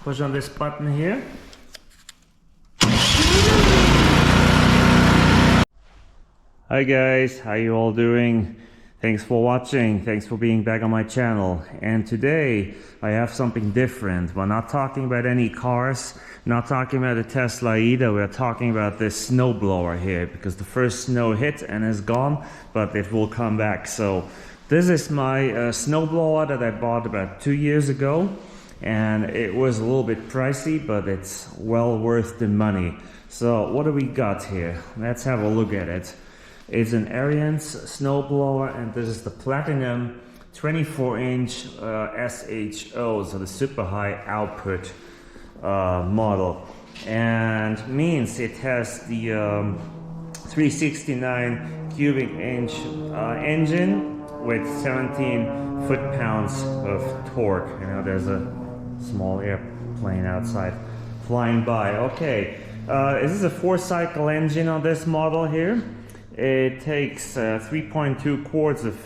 Push on this button here. Hi guys, how you all doing? Thanks for watching, thanks for being back on my channel. And today I have something different. We're not talking about any cars, not talking about a Tesla either. We're talking about this snowblower here, because the first snow hit and is gone, but it will come back. So this is my snowblower that I bought about 2 years ago, and it was a little bit pricey, but it's well worth the money. So what do we got here? Let's have a look at it. It's an Ariens snowblower, and this is the Platinum 24-inch SHO, so the super high output model, and means it has the 369 cubic inch engine with 17 foot-pounds of torque. You know, there's a small airplane outside flying by. Okay, this is a 4-cycle engine on this model here. It takes 3.2 quarts of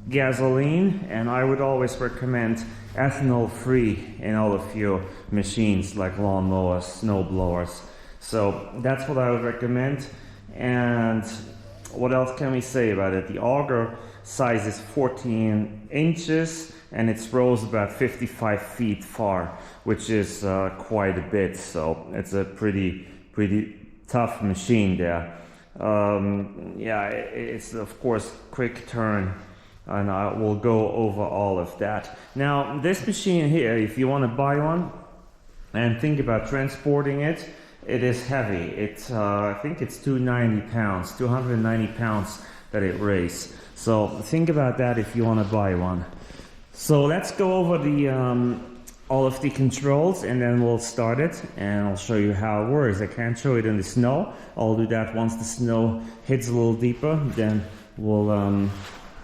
gasoline, and I would always recommend ethanol free in all of your machines like lawnmowers, snow blowers. So that's what I would recommend. And what else can we say about it? The auger size is 14 inches and it throws about 55 feet far, which is quite a bit. So it's a pretty tough machine there. Yeah, it's of course quick turn, and I will go over all of that. Now this machine here, if you want to buy one and think about transporting it, it is heavy. It's I think it's 290 pounds that it weighs. So think about that if you want to buy one. So let's go over the all of the controls, and then we'll start it and I'll show you how it works. I can't show it in the snow. I'll do that once the snow hits a little deeper, then we'll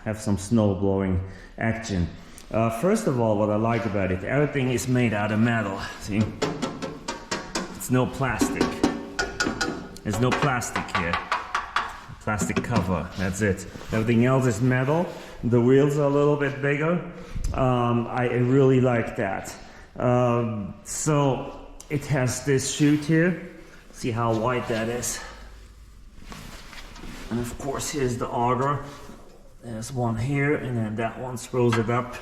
have some snow blowing action. First of all, what I like about it, everything is made out of metal. See? It's no plastic. There's no plastic here. Plastic cover, that's it. Everything else is metal. The wheels are a little bit bigger. I really like that. So it has this chute here. See how wide that is. And of course here's the auger. There's one here, and then that one throws it up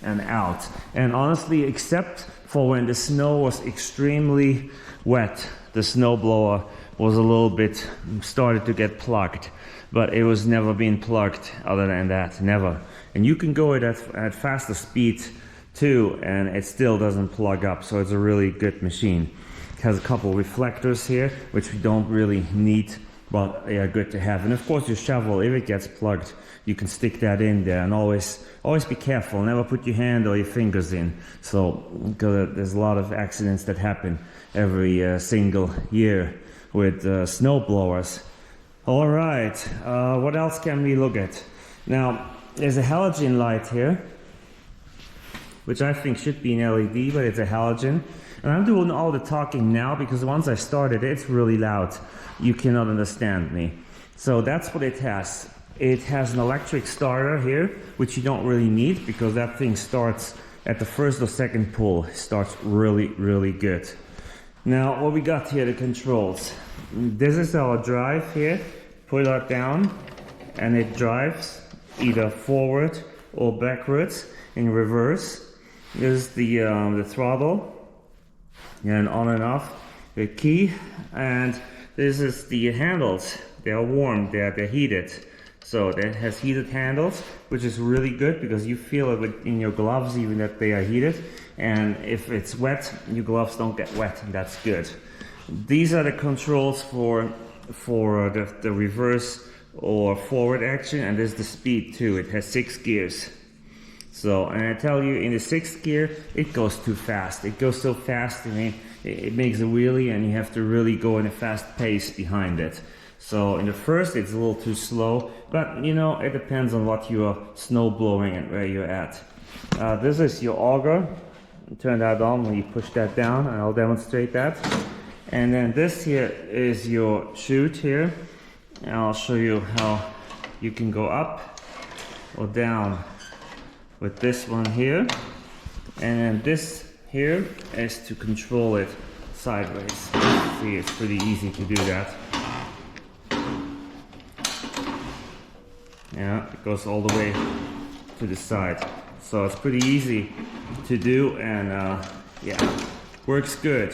and out. And honestly, except for when the snow was extremely wet, the snowblower was a little bit started to get plugged, but it was never been plugged other than that, never. And you can go at faster speed too, and it still doesn't plug up, so it's a really good machine. It has a couple of reflectors here, which we don't really need, but they are good to have. And of course your shovel, if it gets plugged, you can stick that in there, and always be careful. Never put your hand or your fingers in. So, because there's a lot of accidents that happen every single year with snow blowers. All right, what else can we look at? Now, there's a halogen light here, which I think should be an LED, but it's a halogen. And I'm doing all the talking now because once I started, it's really loud. You cannot understand me. So that's what it has. It has an electric starter here, which you don't really need because that thing starts at the first or second pull. It starts really good. Now, what we got here, the controls. This is our drive here. Pull that down, and it drives either forward or backwards in reverse. This is the throttle, and on and off the key, and this is the handles. They are warm, they're heated. So that has heated handles, which is really good because you feel it in your gloves even that they are heated. And if it's wet, your gloves don't get wet, and that's good. These are the controls for the reverse or forward action, and there's the speed too. It has 6 gears. So, and I tell you, in the 6th gear, it goes too fast. It goes so fast, I mean, it makes a wheelie, and you have to really go in a fast pace behind it. So in the first, it's a little too slow, but you know, it depends on what you are snow blowing and where you're at. This is your auger. Turn that on when you push that down, and I'll demonstrate that. And then this here is your chute here, and I'll show you how you can go up or down with this one here. And then this here is to control it sideways. See, it's pretty easy to do that. Yeah, it goes all the way to the side. So it's pretty easy to do, and yeah, works good.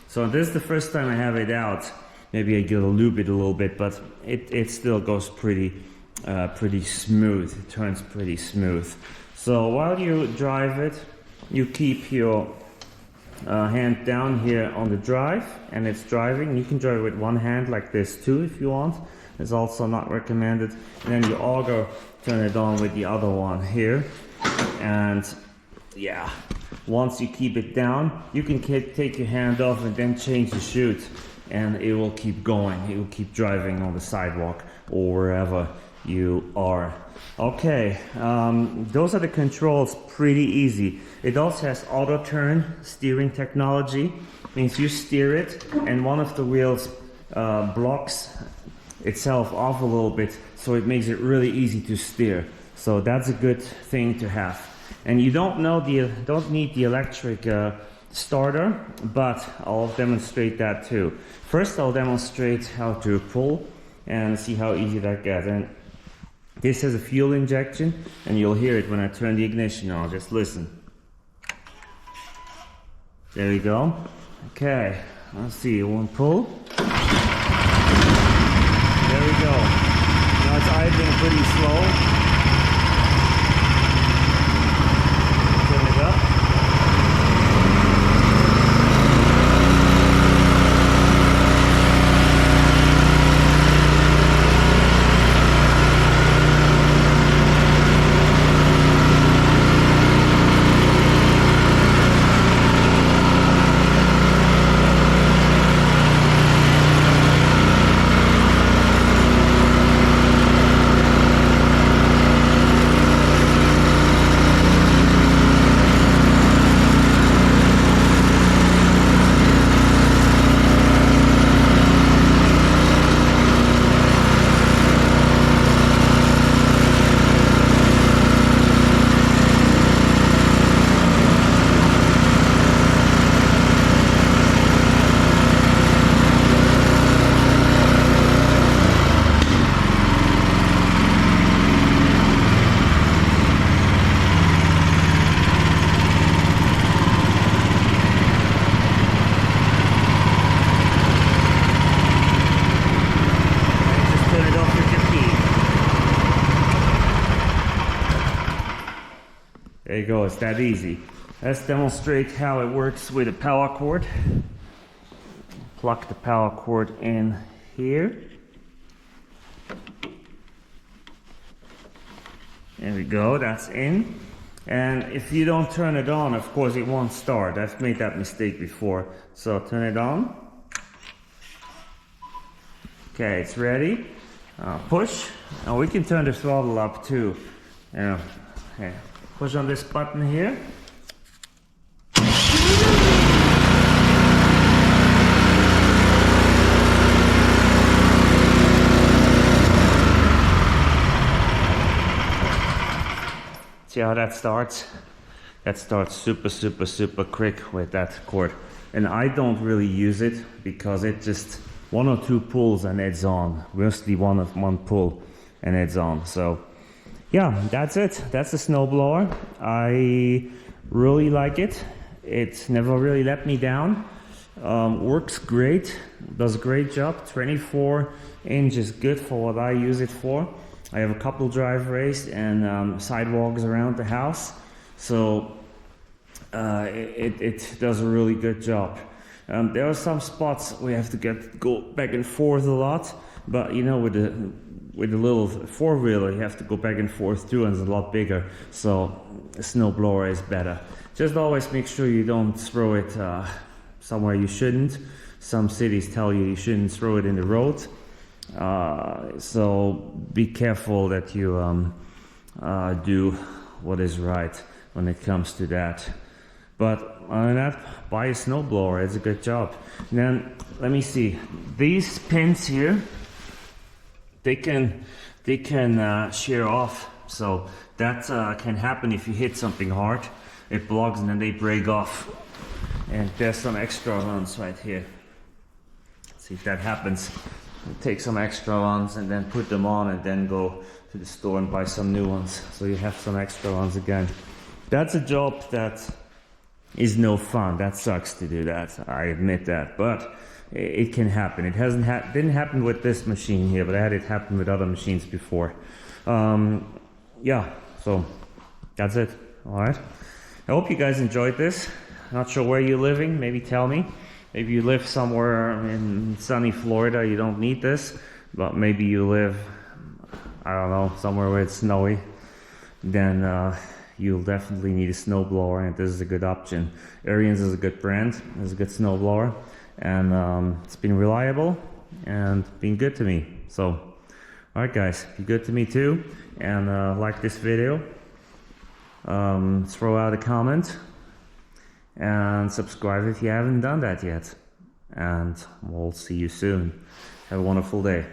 So this is the first time I have it out. Maybe I gotta lube it a little bit, but it still goes pretty smooth. It turns pretty smooth. So while you drive it, you keep your hand down here on the drive, and it's driving. You can drive with one hand like this too if you want. It's also not recommended. And then you auger, turn it on with the other one here. And yeah, once you keep it down, you can take your hand off and then change the chute, and it will keep going. It will keep driving on the sidewalk or wherever you are. Okay, those are the controls, pretty easy. It also has auto turn steering technology. Means you steer it and one of the wheels blocks itself off a little bit, so it makes it really easy to steer. So that's a good thing to have. And you don't need the electric starter, but I'll demonstrate that too. First I'll demonstrate how to pull and see how easy that gets. And this has a fuel injection, and you'll hear it when I turn the ignition on. Just listen. There we go. Okay, let's see, one pull. There we go. Now it's idling pretty slow. Turn it up. There you go, it's that easy. Let's demonstrate how it works with a power cord. Plug the power cord in here. There we go, that's in. And if you don't turn it on, of course it won't start. I've made that mistake before. So turn it on. Okay, it's ready. Push. Now we can turn the throttle up too. Yeah. Okay. Push on this button here. See how that starts? That starts super quick with that cord. And I don't really use it because it just one or two pulls and it's on. Mostly one pull and it's on. So yeah, that's it. That's the snowblower. I really like it. It's never really let me down. Works great. Does a great job. 24 inch is good for what I use it for. I have a couple driveways and sidewalks around the house, so it does a really good job. There are some spots we have to go back and forth a lot, but you know, with the little four-wheeler you have to go back and forth too, and it's a lot bigger, so a snowblower is better. Just always make sure you don't throw it somewhere you shouldn't. Some cities tell you shouldn't throw it in the road. So be careful that you do what is right when it comes to that. But other than that, buy a snowblower. It's a good job. And then let me see. These pins here, they can shear off. So that can happen if you hit something hard. It blocks and then they break off. And there's some extra ones right here. Let's see if that happens. Take some extra ones and then put them on, and then go to the store and buy some new ones, so you have some extra ones again. That's a job that is no fun. That sucks to do that, I admit that, but it can happen. It didn't happen with this machine here, but I had it happen with other machines before. Yeah, so that's it. All right, I hope you guys enjoyed this. Not sure where you're living, maybe tell me. Maybe you live somewhere in sunny Florida, you don't need this, but maybe you live, I don't know, somewhere where it's snowy, then you'll definitely need a snowblower, and this is a good option. Ariens is a good brand, it's a good snowblower, and it's been reliable and been good to me. So, alright guys, be good to me too, and like this video, throw out a comment, and subscribe if you haven't done that yet. And we'll see you soon. Have a wonderful day.